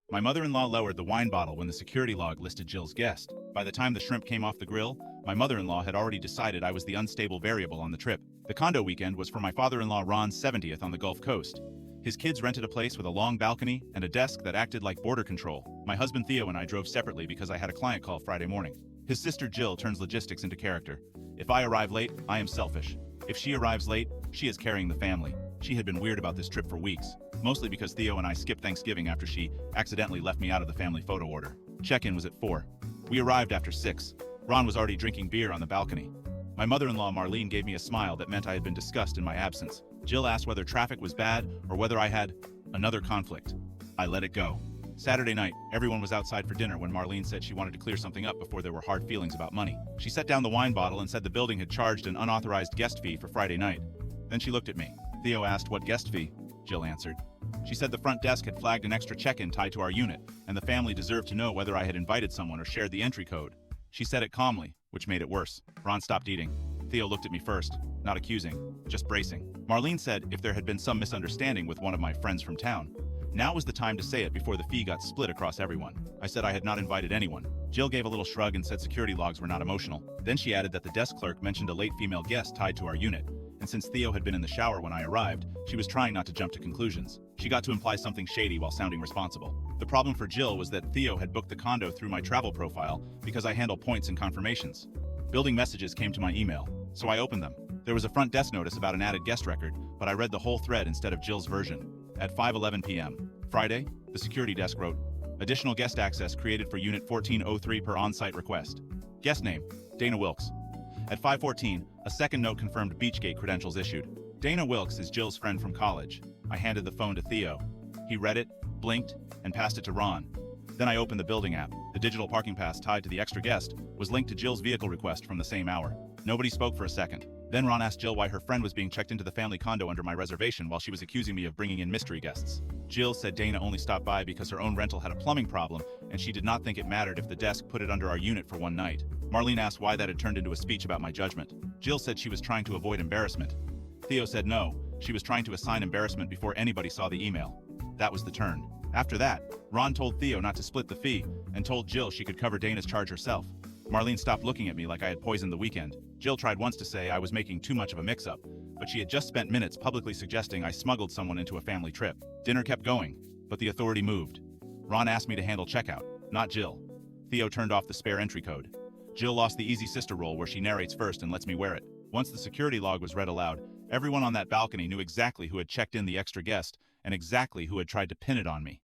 My mother-in-law lowered the wine bottle when the security log listed Jill's guest. By the time the shrimp came off the grill, my mother-in-law had already decided I was the unstable variable on the trip. The condo weekend was for my father-in-law Ron's 70th on the Gulf Coast. His kids rented a place with a long balcony and a desk that acted like border control. My husband Theo and I drove separately because I had a client call Friday morning. His sister Jill turns logistics into character. If I arrive late, I am selfish. If she arrives late, she is carrying the family. She had been weird about this trip for weeks, mostly because Theo and I skipped Thanksgiving after she accidentally left me out of the family photo order. Check-in was at 4. We arrived after 6. Ron was already drinking beer on the balcony. My mother-in-law Marlene gave me a smile that meant I had been discussed in my absence. Jill asked whether traffic was bad or whether I had another conflict. I let it go. Saturday night, everyone was outside for dinner when Marlene said she wanted to clear something up before there were hard feelings about money. She set down the wine bottle and said the building had charged an unauthorized guest fee for Friday night. Then she looked at me. Theo asked what guest fee. Jill answered. She said the front desk had flagged an extra check-in tied to our unit, and the family deserved to know whether I had invited someone or shared the entry code. She said it calmly, which made it worse. Ron stopped eating. Theo looked at me first, not accusing, just bracing. Marlene said if there had been some misunderstanding with one of my friends from town, now was the time to say it before the fee got split across everyone. I said I had not invited anyone. Jill gave a little shrug and said security logs were not emotional. Then she added that the desk clerk mentioned a late female guest tied to our unit, and since Theo had been in the shower when I arrived, she was trying not to jump to conclusions. She got to imply something shady while sounding responsible. The problem for Jill was that Theo had booked the condo through my travel profile because I handle points and confirmations. Building messages came to my email, so I opened them. There was a front desk notice about an added guest record, but I read the whole thread instead of Jill's version. At 5:11 p.m. Friday, the security desk wrote, additional guest access created for Unit 1403 per on-site request. Guest name, Dana Wilkes. At 5:14, a second note confirmed Beachgate credentials issued. Dana Wilkes is Jill's friend from college. I handed the phone to Theo. He read it, blinked, and passed it to Ron. Then I opened the building app. The digital parking pass tied to the extra guest was linked to Jill's vehicle request from the same hour. Nobody spoke for a second. Then Ron asked Jill why her friend was being checked into the family condo under my reservation while she was accusing me of bringing in mystery guests. Jill said Dana only stopped by because her own rental had a plumbing problem and she did not think it mattered if the desk put it under our unit for one night. Marlene asked why that had turned into a speech about my judgment. Jill said she was trying to avoid embarrassment. Theo said no, she was trying to assign embarrassment before anybody saw the email. That was the turn. After that, Ron told Theo not to split the fee and told Jill she could cover Dana's charge herself. Marlene stopped looking at me like I had poisoned the weekend. Jill tried once to say I was making too much of a mix-up, but she had just spent minutes publicly suggesting I smuggled someone into a family trip. Dinner kept going, but the authority moved. Ron asked me to handle checkout, not Jill. Theo turned off the spare entry code. Jill lost the easy sister role where she narrates first and lets me wear it. Once the security log was read aloud, everyone on that balcony knew exactly who had checked in the extra guest and exactly who had tried to pin it on me.